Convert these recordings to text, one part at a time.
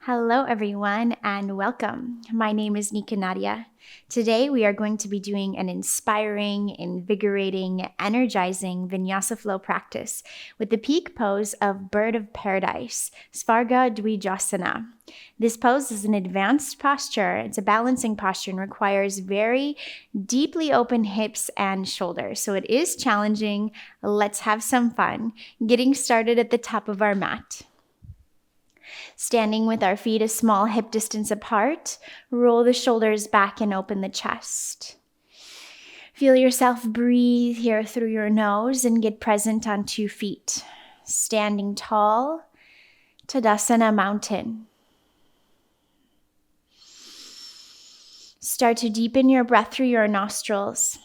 Hello everyone and welcome. My name is NikkaNadia. Today we are going to be doing an inspiring, invigorating, energizing Vinyasa flow practice with the peak pose of Bird of Paradise, Svarga Dvijasana. This pose is an advanced posture. It's a balancing posture and requires very deeply open hips and shoulders. So it is challenging. Let's have some fun. Getting started at the top of our mat. Standing with our feet a small hip distance apart, roll the shoulders back and open the chest. Feel yourself breathe here through your nose and get present on 2 feet. Standing tall, Tadasana Mountain. Start to deepen your breath through your nostrils.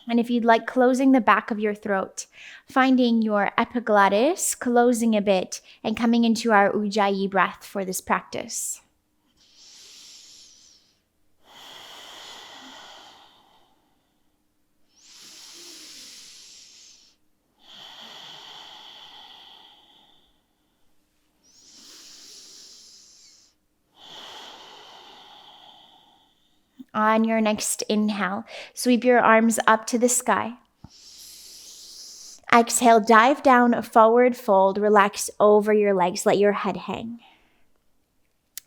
And if you'd like, closing the back of your throat, finding your epiglottis, closing a bit, and coming into our Ujjayi breath for this practice. On your next inhale, sweep your arms up to the sky. Exhale, dive down, forward fold, relax over your legs, let your head hang.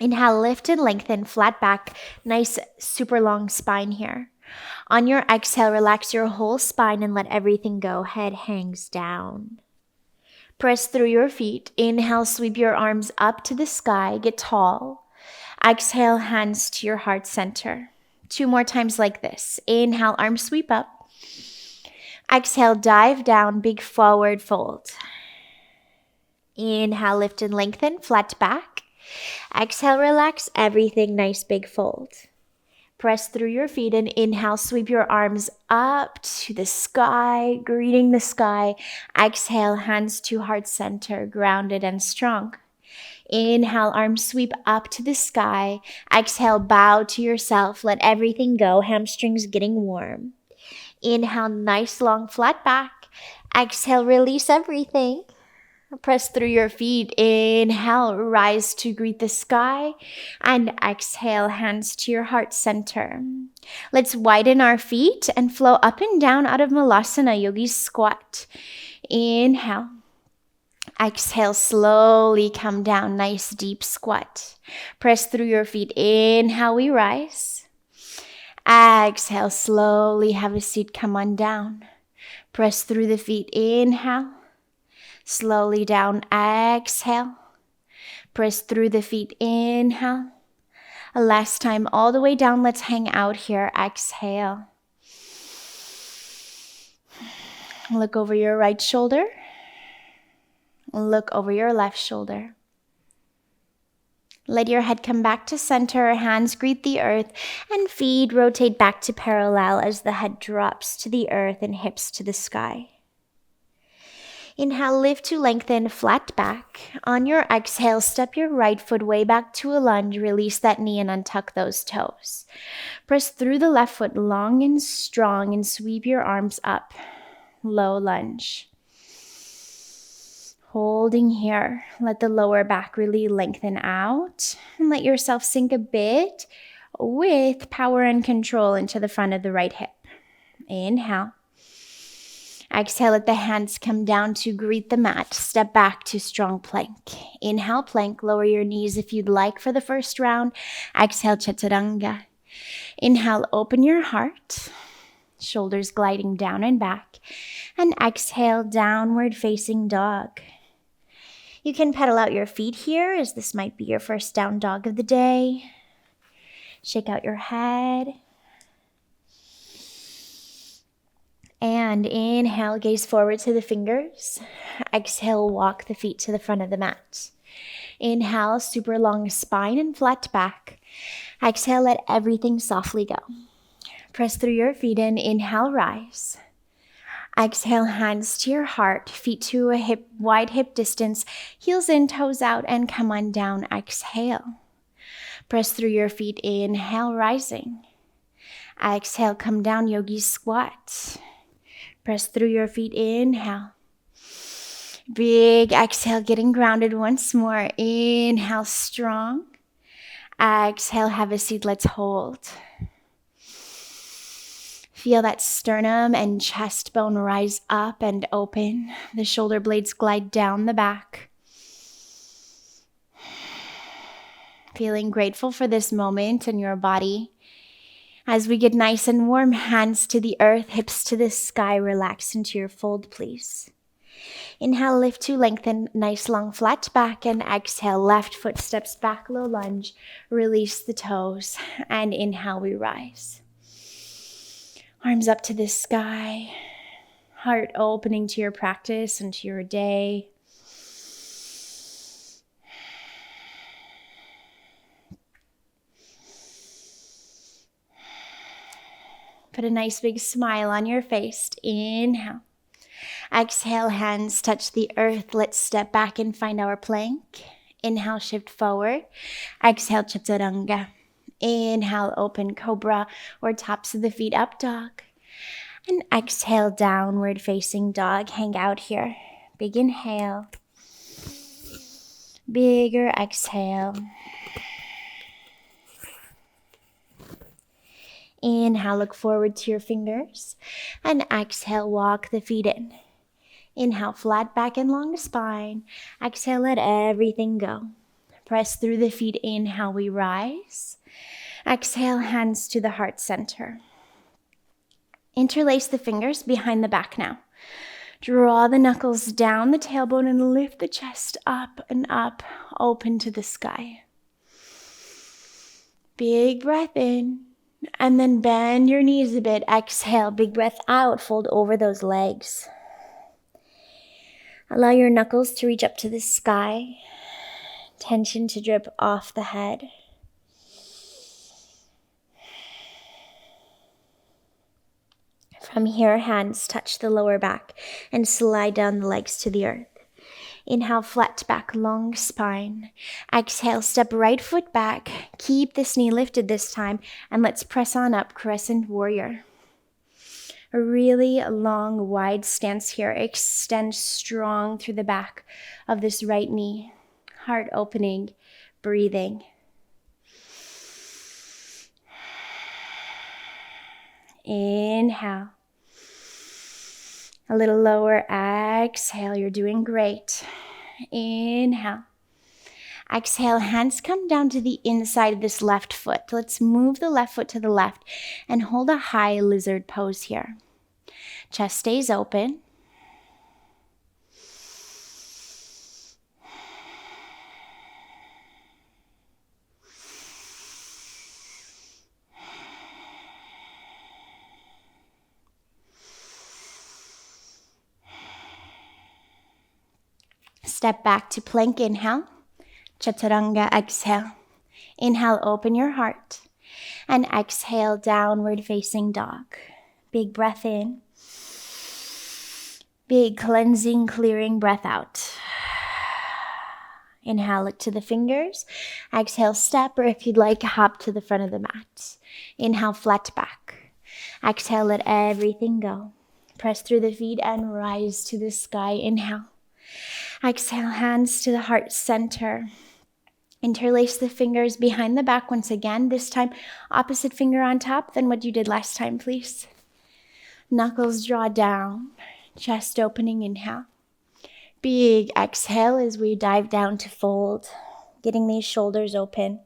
Inhale, lift and lengthen, flat back, nice super long spine here. On your exhale, relax your whole spine and let everything go, head hangs down. Press through your feet. Inhale, sweep your arms up to the sky, get tall. Exhale, hands to your heart center. 2 more times like this. Inhale, arms sweep up. Exhale, dive down, big forward fold. Inhale, lift and lengthen, flat back. Exhale, relax, everything nice, big fold. Press through your feet and inhale, sweep your arms up to the sky, greeting the sky. Exhale, hands to heart center, grounded and strong. Inhale, arms sweep up to the sky. Exhale, bow to yourself. Let everything go. Hamstrings getting warm. Inhale, nice long flat back. Exhale, release everything. Press through your feet. Inhale, rise to greet the sky. And exhale, hands to your heart center. Let's widen our feet and flow up and down out of Malasana, yogi squat. Inhale. Exhale, slowly come down, nice deep squat. Press through your feet. Inhale, we rise. Exhale, slowly have a seat, come on down. Press through the feet. Inhale. Slowly down. Exhale. Press through the feet. Inhale. Last time, all the way down. Let's hang out here. Exhale. Look over your right shoulder. Look over your left shoulder. Let your head come back to center, hands greet the earth, and feet rotate back to parallel as the head drops to the earth and hips to the sky. Inhale, lift to lengthen, flat back. On your exhale, step your right foot way back to a lunge, release that knee and untuck those toes. Press through the left foot long and strong and sweep your arms up. Low lunge. Holding here, let the lower back really lengthen out and let yourself sink a bit with power and control into the front of the right hip. Inhale. Exhale, let the hands come down to greet the mat. Step back to strong plank. Inhale, plank. Lower your knees if you'd like for the first round. Exhale, chaturanga. Inhale, open your heart. Shoulders gliding down and back. And exhale, downward facing dog. You can pedal out your feet here as this might be your first down dog of the day. Shake out your head. And inhale, gaze forward to the fingers. Exhale, walk the feet to the front of the mat. Inhale, super long spine and flat back. Exhale, let everything softly go. Press through your feet in. Inhale, rise. Exhale, hands to your heart, feet to a wide hip distance, heels in, toes out, and come on down. Exhale. Press through your feet. Inhale, rising. Exhale, come down, yogi squat. Press through your feet. Inhale. Big exhale, getting grounded once more. Inhale, strong. Exhale, have a seat. Let's hold. Feel that sternum and chest bone rise up and open. The shoulder blades glide down the back. Feeling grateful for this moment in your body. As we get nice and warm, hands to the earth, hips to the sky, relax into your fold, please. Inhale, lift to lengthen, nice long flat back, and exhale, left foot steps back, low lunge, release the toes, and inhale, we rise. Arms up to the sky, heart opening to your practice and to your day. Put a nice big smile on your face. Inhale. Exhale, hands touch the earth. Let's step back and find our plank. Inhale, shift forward. Exhale, chaturanga. Inhale, open cobra or tops of the feet up dog. And exhale, downward facing dog. Hang out here. Big inhale. Bigger exhale. Inhale, look forward to your fingers. And exhale, walk the feet in. Inhale, flat back and long spine. Exhale, let everything go. Press through the feet. Inhale, we rise. Exhale, hands to the heart center. Interlace the fingers behind the back now. Draw the knuckles down the tailbone and lift the chest up and up, open to the sky. Big breath in. And then bend your knees a bit. Exhale, big breath out. Fold over those legs. Allow your knuckles to reach up to the sky. Tension to drip off the head. From here, hands touch the lower back and slide down the legs to the earth. Inhale, flat back, long spine. Exhale, step right foot back. Keep this knee lifted this time. And let's press on up, Crescent Warrior. A really long, wide stance here. Extend strong through the back of this right knee. Heart opening, breathing. Inhale. A little lower, exhale, you're doing great. Inhale. Exhale, hands come down to the inside of this left foot. Let's move the left foot to the left and hold a high lizard pose here. Chest stays open. Step back to plank, inhale. Chaturanga, exhale. Inhale, open your heart. And exhale, downward facing dog. Big breath in. Big cleansing, clearing breath out. Inhale, look to the fingers. Exhale, step, or if you'd like, hop to the front of the mat. Inhale, flat back. Exhale, let everything go. Press through the feet and rise to the sky. Inhale. Exhale, hands to the heart center. Interlace the fingers behind the back once again. This time, opposite finger on top than what you did last time, please. Knuckles draw down. Chest opening, inhale. Big exhale as we dive down to fold. Getting these shoulders open.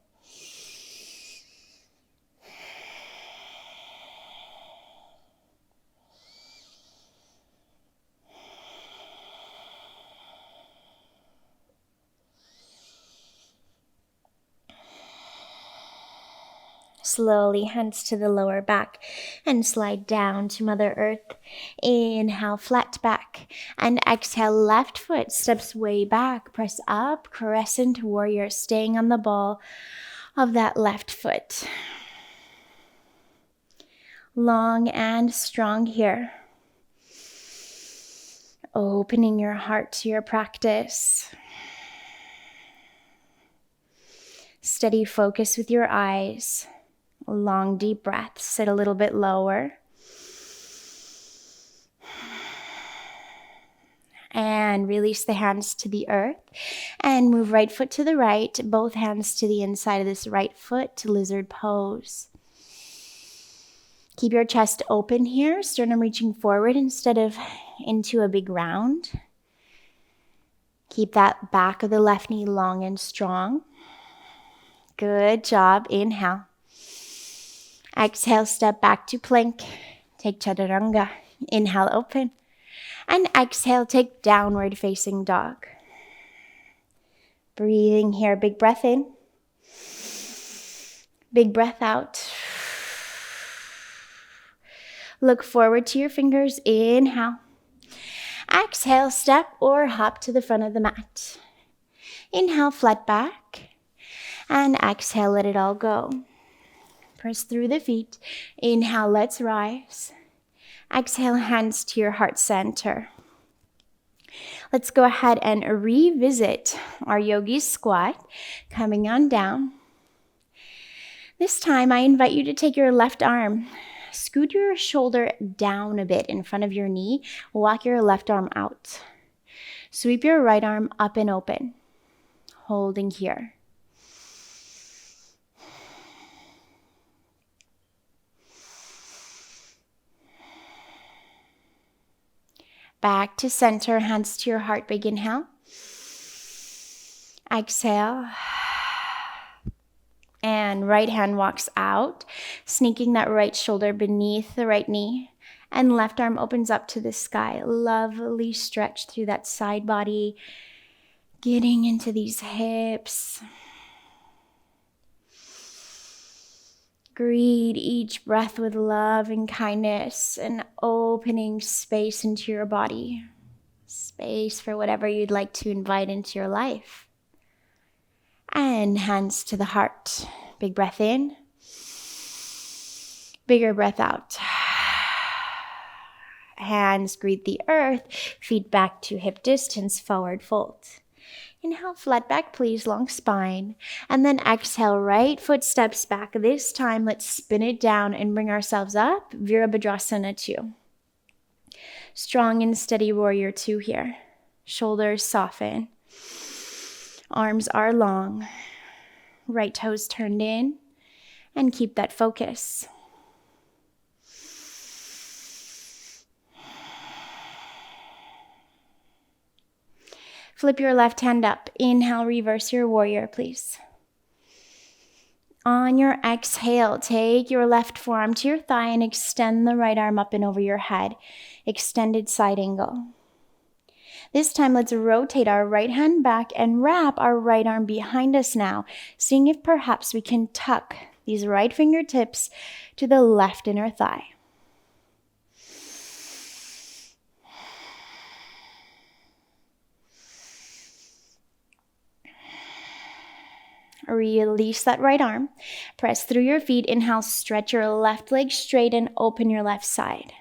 Slowly, hands to the lower back and slide down to Mother Earth. Inhale, flat back. And exhale, left foot steps way back. Press up, Crescent Warrior, staying on the ball of that left foot. Long and strong here. Opening your heart to your practice. Steady focus with your eyes. Long, deep breath. Sit a little bit lower. And release the hands to the earth. And move right foot to the right, both hands to the inside of this right foot to lizard pose. Keep your chest open here, sternum reaching forward instead of into a big round. Keep that back of the left knee long and strong. Good job. Inhale. Exhale, step back to plank. Take chaturanga. Inhale, open. And exhale, take downward facing dog. Breathing here, big breath in. Big breath out. Look forward to your fingers. Inhale. Exhale, step or hop to the front of the mat. Inhale, flat back. And exhale, let it all go. Press through the feet. Inhale, let's rise. Exhale, hands to your heart center. Let's go ahead and revisit our yogi squat. Coming on down. This time, I invite you to take your left arm, scoot your shoulder down a bit in front of your knee. Walk your left arm out. Sweep your right arm up and open. Holding here. Back to center, hands to your heart. Big inhale. Exhale. And right hand walks out, sneaking that right shoulder beneath the right knee. And left arm opens up to the sky. Lovely stretch through that side body. Getting into these hips. Greet each breath with love and kindness and opening space into your body. Space for whatever you'd like to invite into your life. And hands to the heart. Big breath in. Bigger breath out. Hands greet the earth. Feet back to hip distance, forward fold. Inhale, flat back, please, long spine. And then exhale, right foot steps back. This time, let's spin it down and bring ourselves up. Veerabhadrasana 2. Strong and steady warrior 2 here. Shoulders soften. Arms are long. Right toes turned in. And keep that focus. Flip your left hand up. Inhale, reverse your warrior, please. On your exhale, take your left forearm to your thigh and extend the right arm up and over your head. Extended side angle. This time, let's rotate our right hand back and wrap our right arm behind us now, seeing if perhaps we can tuck these right fingertips to the left inner thigh. Release that right arm. Press through your feet. Inhale, stretch your left leg straight and open your left side.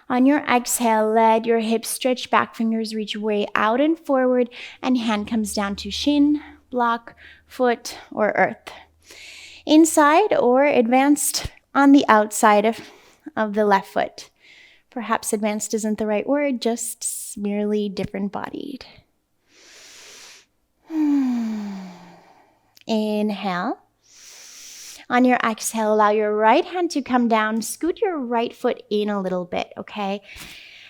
On your exhale, let your hips stretch back, fingers reach way out and forward, and hand comes down to shin, block, foot, or earth. Inside or advanced on the outside of the left foot. Perhaps advanced isn't the right word, just merely different bodied. Inhale. On your exhale, allow your right hand to come down. Scoot your right foot in a little bit, okay?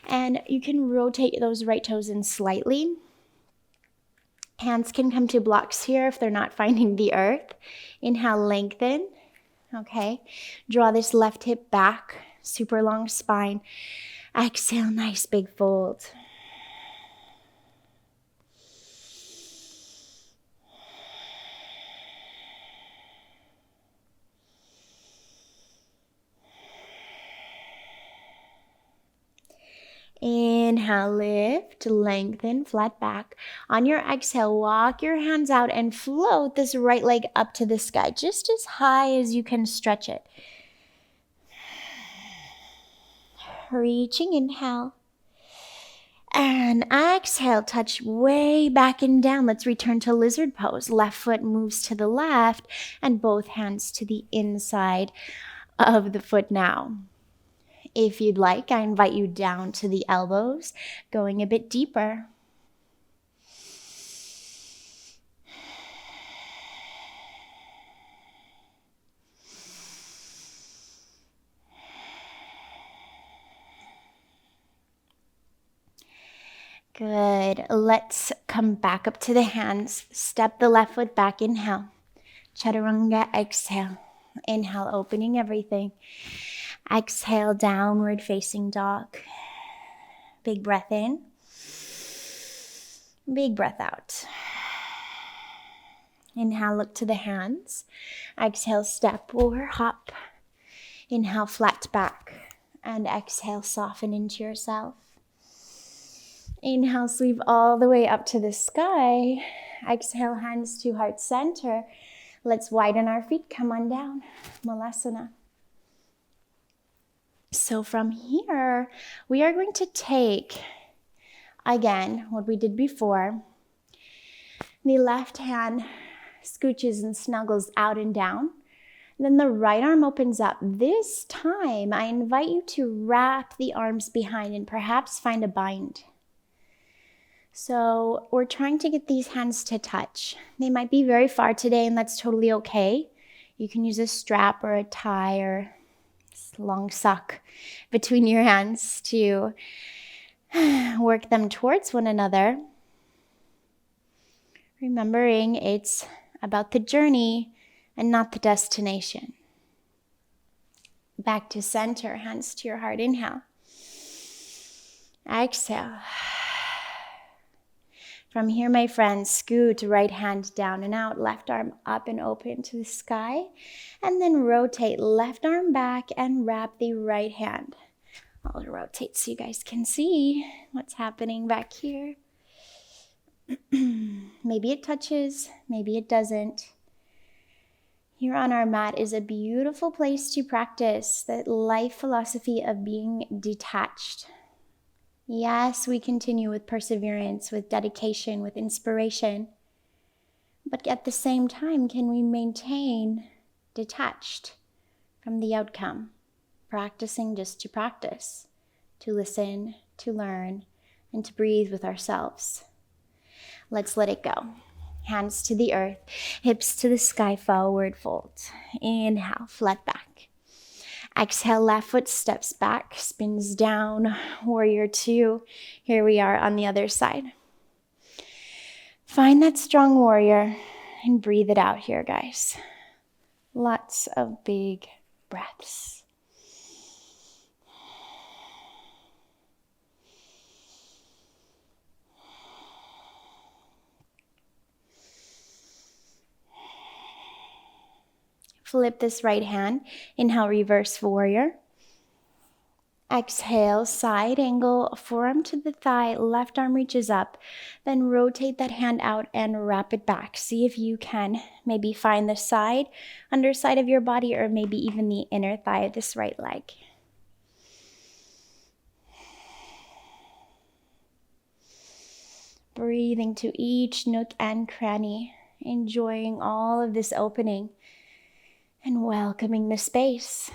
And you can rotate those right toes in slightly. Hands can come to blocks here if they're not finding the earth. Inhale, lengthen, okay? Draw this left hip back, super long spine. Exhale, nice big fold. Inhale, lift, lengthen, flat back. On your exhale, walk your hands out and float this right leg up to the sky, just as high as you can stretch it. Reaching, inhale. And exhale, touch way back and down. Let's return to lizard pose. Left foot moves to the left and both hands to the inside of the foot now. If you'd like, I invite you down to the elbows, going a bit deeper. Good. Let's come back up to the hands. Step the left foot back. Inhale. Chaturanga. Exhale. Inhale, opening everything. Exhale, downward facing dog. Big breath in. Big breath out. Inhale, look to the hands. Exhale, step or hop. Inhale, flat back. And exhale, soften into yourself. Inhale, sweep all the way up to the sky. Exhale, hands to heart center. Let's widen our feet. Come on down. Malasana. So from here, we are going to take, again, what we did before. The left hand scooches and snuggles out and down. Then the right arm opens up. This time, I invite you to wrap the arms behind and perhaps find a bind. So we're trying to get these hands to touch. They might be very far today, and that's totally okay. You can use a strap or a tie or a long sock between your hands to work them towards one another. Remembering it's about the journey and not the destination. Back to center, hands to your heart. Inhale. Exhale. From here, my friends, scoot right hand down and out, left arm up and open to the sky, and then rotate left arm back and wrap the right hand. I'll rotate so you guys can see what's happening back here. Maybe it touches, maybe it doesn't. Here on our mat is a beautiful place to practice that life philosophy of being detached. Yes, we continue with perseverance, with dedication, with inspiration. But at the same time, can we maintain detached from the outcome? Practicing just to practice, to listen, to learn, and to breathe with ourselves. Let's let it go. Hands to the earth, hips to the sky, forward fold. Inhale, flat back. Exhale, left foot steps back, spins down, warrior two. Here we are on the other side. Find that strong warrior and breathe it out here, guys. Lots of big breaths. Flip this right hand. Inhale, reverse warrior. Exhale, side angle, forearm to the thigh, left arm reaches up. Then rotate that hand out and wrap it back. See if you can maybe find the side, underside of your body, or maybe even the inner thigh of this right leg. Breathing to each nook and cranny, enjoying all of this opening and welcoming the space.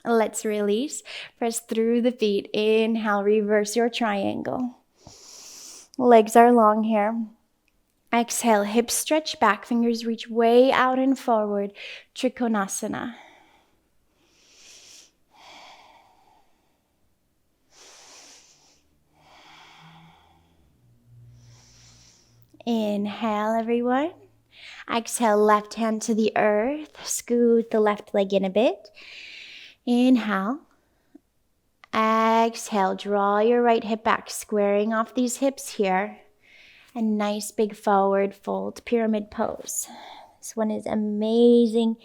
Let's release. Press through the feet. Inhale, reverse your triangle. Legs are long here. Exhale, hips stretch back, fingers reach way out and forward. Trikonasana. Inhale, everyone. Exhale, left hand to the earth. Scoot the left leg in a bit. Inhale. Exhale, draw your right hip back, squaring off these hips here. A nice big forward fold, pyramid pose. This one is amazing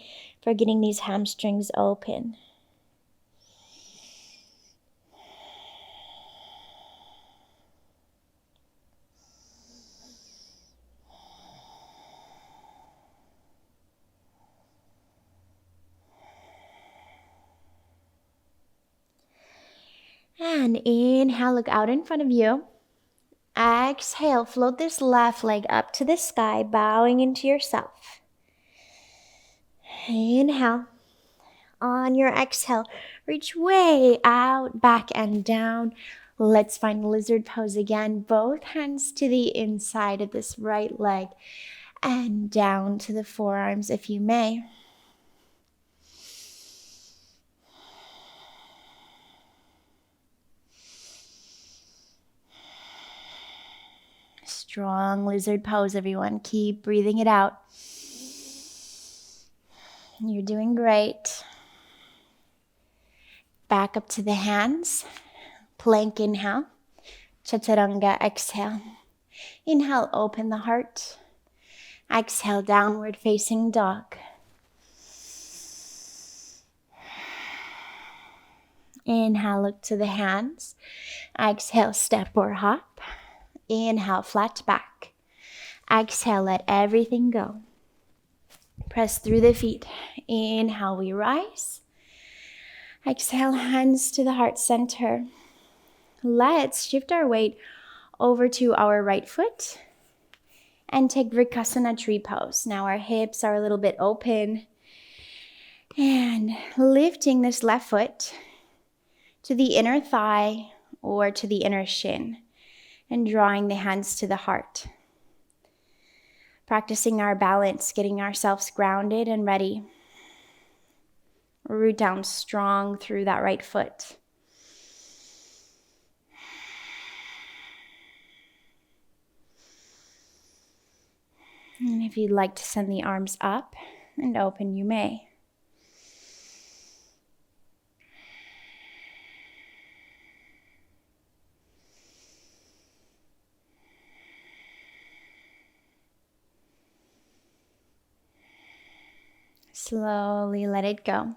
for getting these hamstrings open. And inhale, look out in front of you. Exhale, float this left leg up to the sky, bowing into yourself. Inhale. On your exhale, reach way out, back and down. Let's find lizard pose again. Both hands to the inside of this right leg and down to the forearms if you may. Strong lizard pose, everyone. Keep breathing it out. You're doing great. Back up to the hands. Plank inhale. Chaturanga exhale. Inhale, open the heart. Exhale, downward facing dog. Inhale, look to the hands. Exhale, step or hop. Inhale, flat back. Exhale, let everything go. Press through the feet. Inhale, we rise. Exhale, hands to the heart center. Let's shift our weight over to our right foot and take Rikasana tree pose. Now our hips are a little bit open. And lifting this left foot to the inner thigh or to the inner shin and drawing the hands to the heart. Practicing our balance, getting ourselves grounded and ready. Root down strong through that right foot. And if you'd like to send the arms up and open, you may. Slowly let it go.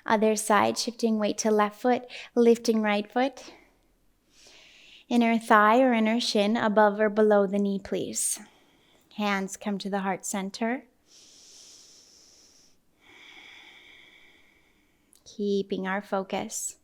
Other side, shifting weight to left foot, lifting right foot. Inner thigh or inner shin above or below the knee, please. Hands come to the heart center. Keeping our focus.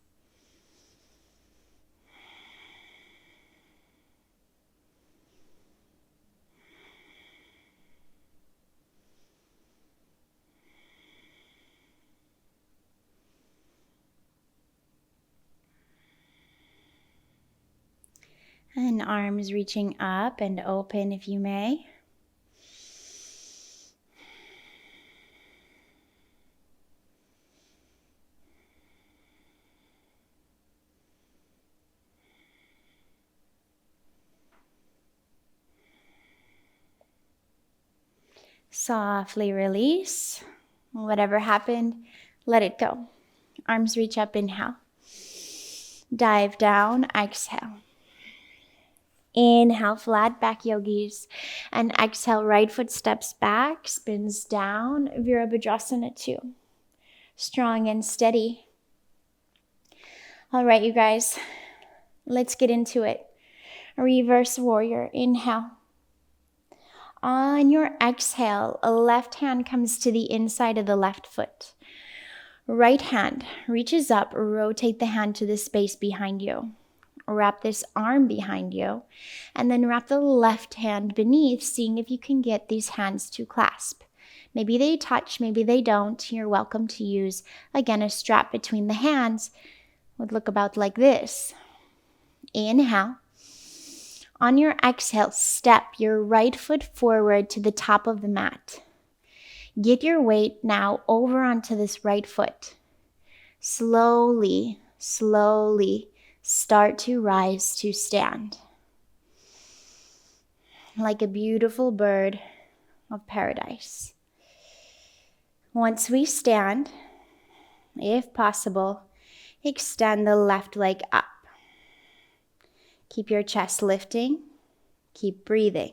And arms reaching up and open if you may. Softly release. Whatever happened, let it go. Arms reach up, inhale. Dive down, exhale. Inhale, flat back yogis. And exhale, right foot steps back, spins down. Veerabhadrasana 2. Strong and steady. All right, you guys, let's get into it. Reverse warrior, inhale. On your exhale, a left hand comes to the inside of the left foot. Right hand reaches up, rotate the hand to the space behind you. Wrap this arm behind you, and then wrap the left hand beneath, seeing if you can get these hands to clasp. Maybe they touch, maybe they don't. You're welcome to use, again, a strap between the hands. Would look about like this. Inhale. On your exhale, step your right foot forward to the top of the mat. Get your weight now over onto this right foot. Slowly, slowly start to rise to stand. Like a beautiful bird of paradise. Once we stand, if possible, extend the left leg up. Keep your chest lifting. Keep breathing.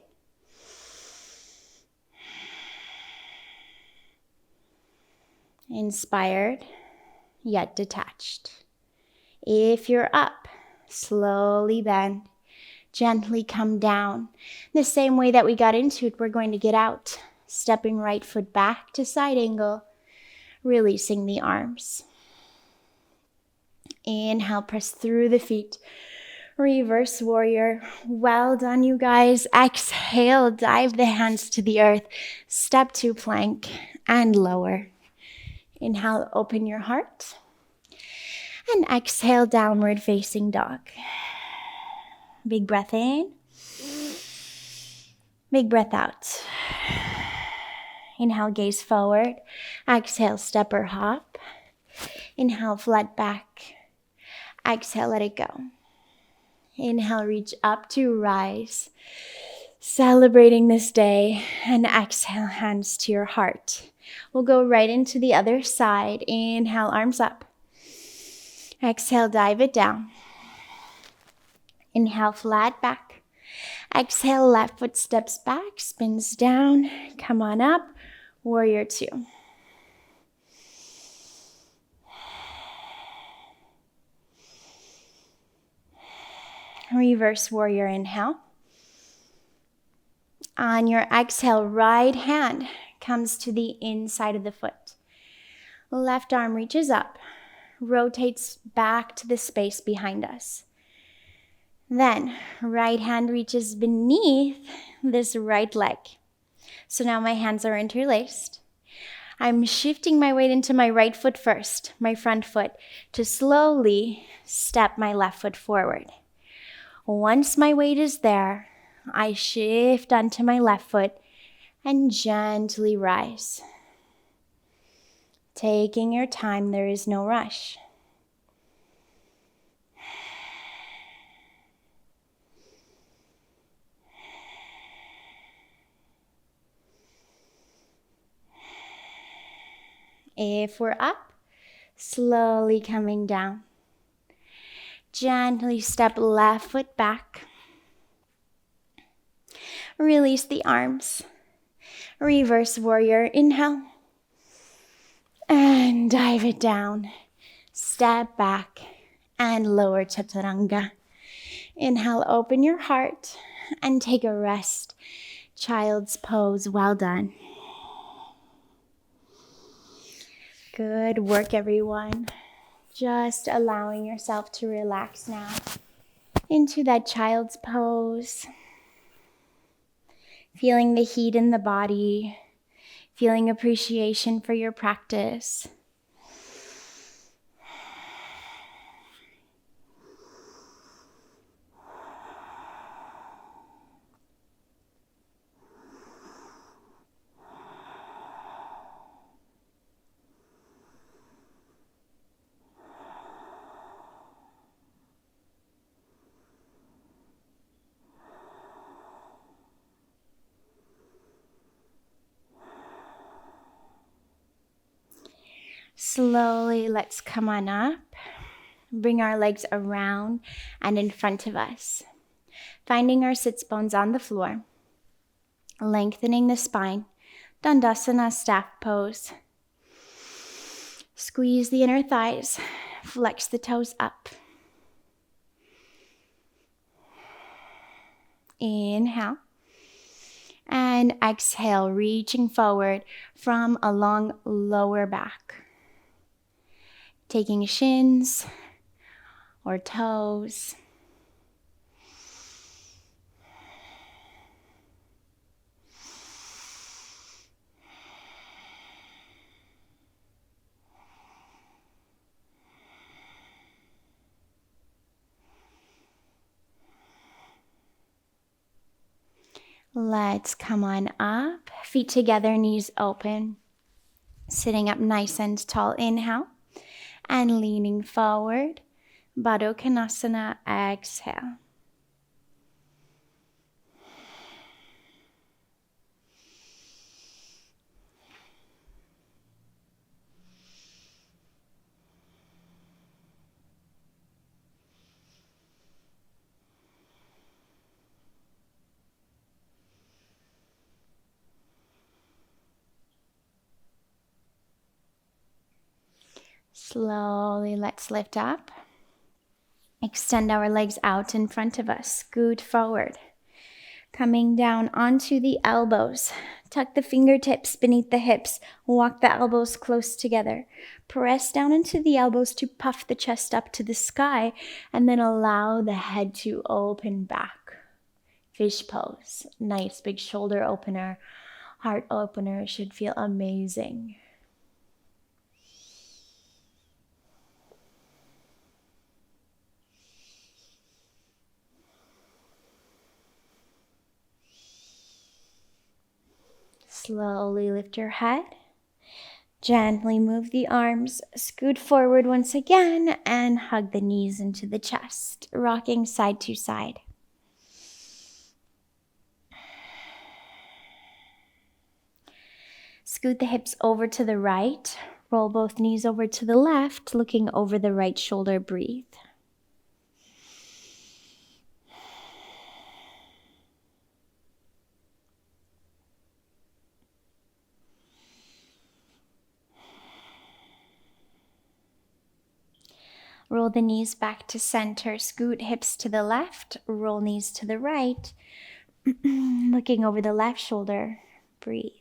Inspired, yet detached. If you're up, slowly bend. Gently come down. The same way that we got into it, we're going to get out. Stepping right foot back to side angle. Releasing the arms. Inhale, press through the feet. Reverse warrior. Well done, you guys. Exhale, dive the hands to the earth. Step to plank and lower. Inhale, open your heart. And exhale, downward facing dog. Big breath in. Big breath out. Inhale, gaze forward. Exhale, step or hop. Inhale, flat back. Exhale, let it go. Inhale, reach up to rise. Celebrating this day. And exhale, hands to your heart. We'll go right into the other side. Inhale, arms up. Exhale, dive it down. Inhale, flat back. Exhale, left foot steps back, spins down. Come on up. Warrior two. Reverse warrior inhale. On your exhale, right hand comes to the inside of the foot. Left arm reaches up, rotates back to the space behind us. Then, right hand reaches beneath this right leg. So now my hands are interlaced. I'm shifting my weight into my right foot first, my front foot, to slowly step my left foot forward. Once my weight is there, I shift onto my left foot and gently rise. Taking your time, there is no rush. If we're up, slowly coming down. Gently step left foot back. Release the arms. Reverse warrior, inhale. And dive it down. Step back and lower chaturanga. Inhale, open your heart and take a rest. Child's pose, well done. Good work, everyone. Just allowing yourself to relax now into that child's pose. Feeling the heat in the body. Feeling appreciation for your practice. Slowly, let's come on up. Bring our legs around and in front of us. Finding our sits bones on the floor. Lengthening the spine. Dandasana, staff pose. Squeeze the inner thighs. Flex the toes up. Inhale. And exhale, reaching forward from along lower back. Taking shins or toes. Let's come on up. Feet together, knees open. Sitting up nice and tall. Inhale. And leaning forward, Baddha Konasana, exhale. Slowly, let's lift up. Extend our legs out in front of us. Scoot forward. Coming down onto the elbows. Tuck the fingertips beneath the hips. Walk the elbows close together. Press down into the elbows to puff the chest up to the sky. And then allow the head to open back. Fish pose. Nice big shoulder opener. Heart opener should feel amazing. Slowly lift your head. Gently move the arms, scoot forward once again, and hug the knees into the chest, rocking side to side. Scoot the hips over to the right. Roll both knees over to the left, looking over the right shoulder. Breathe. Roll the knees back to center. Scoot hips to the left. Roll knees to the right. Looking over the left shoulder. Breathe.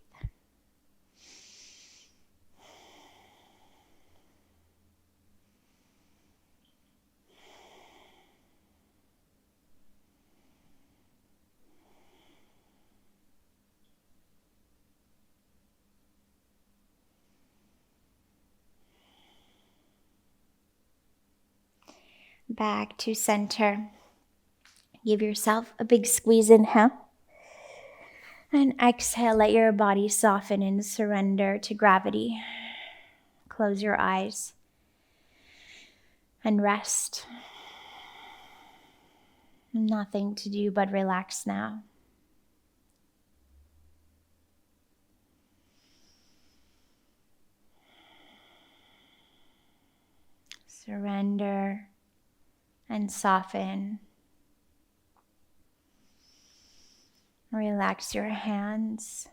Back to center. Give yourself a big squeeze. Inhale. And exhale, let your body soften and surrender to gravity. Close your eyes and rest. Nothing to do but relax now. Surrender and soften. Relax your hands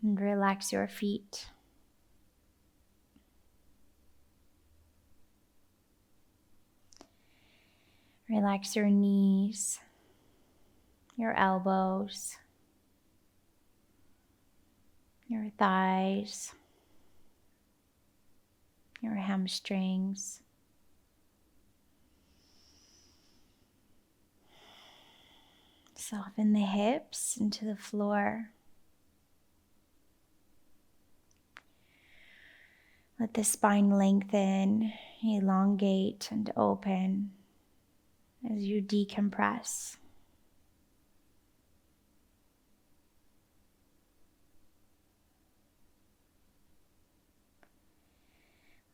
and relax your feet. Relax your knees, your elbows, your thighs, your hamstrings. Soften the hips into the floor. Let the spine lengthen, elongate, and open as you decompress.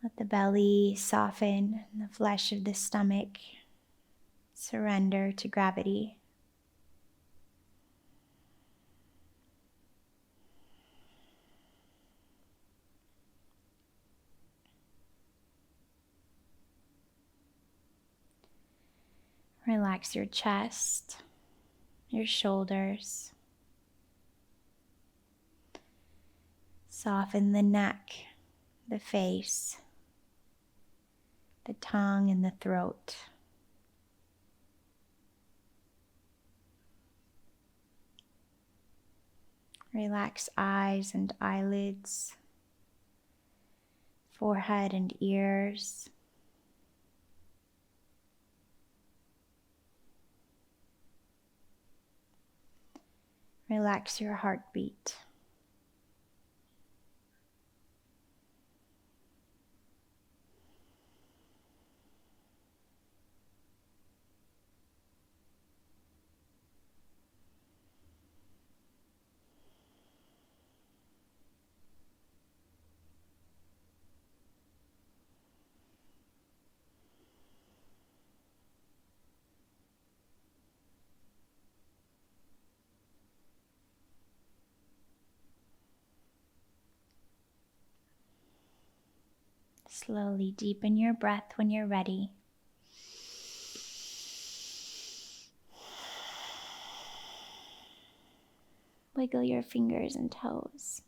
Let the belly soften and the flesh of the stomach surrender to gravity. Relax your chest, your shoulders. Soften the neck, the face, the tongue, and the throat. Relax eyes and eyelids, forehead and ears. Relax your heartbeat. Slowly deepen your breath when you're ready. Wiggle your fingers and toes.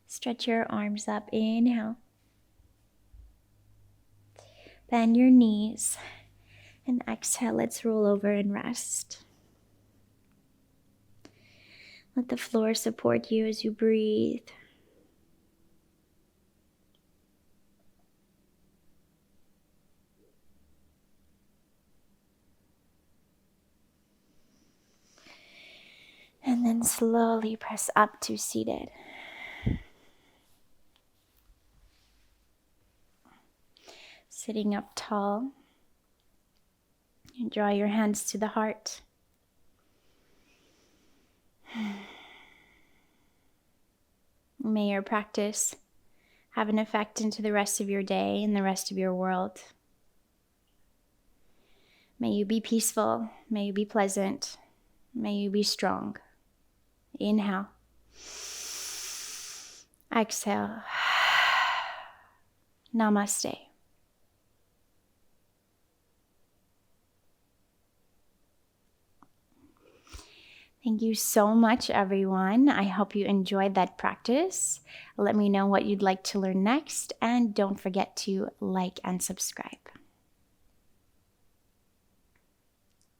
Stretch your arms up. Inhale. Bend your knees. And exhale. Let's roll over and rest. Let the floor support you as you breathe. And then slowly press up to seated. Sitting up tall. And draw your hands to the heart. May your practice have an effect into the rest of your day and the rest of your world. May you be peaceful. May you be pleasant. May you be strong. Inhale. Exhale. Namaste. Thank you so much, everyone. I hope you enjoyed that practice. Let me know what you'd like to learn next, and don't forget to like and subscribe.